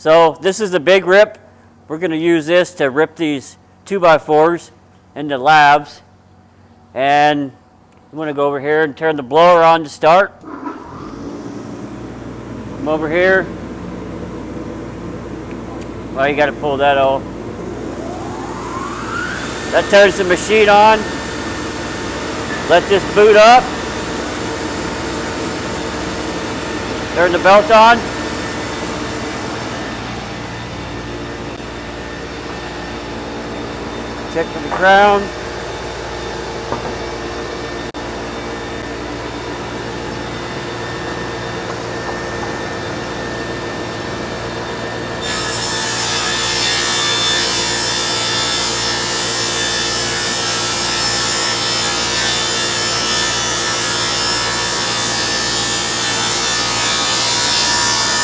So this is the big rip. We're going to use this to rip these 2x4s into laths. And I'm going to go over here and turn the blower on to start. Come over here. Well, you got to pull that off. That turns the machine on. Let this boot up. Turn the belt on. Check for the crown.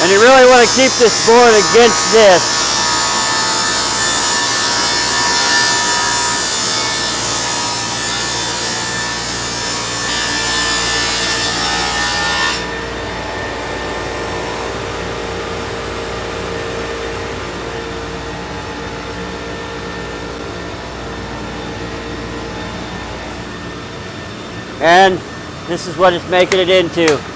And you really want to keep this board against this. And this is what it's making it into.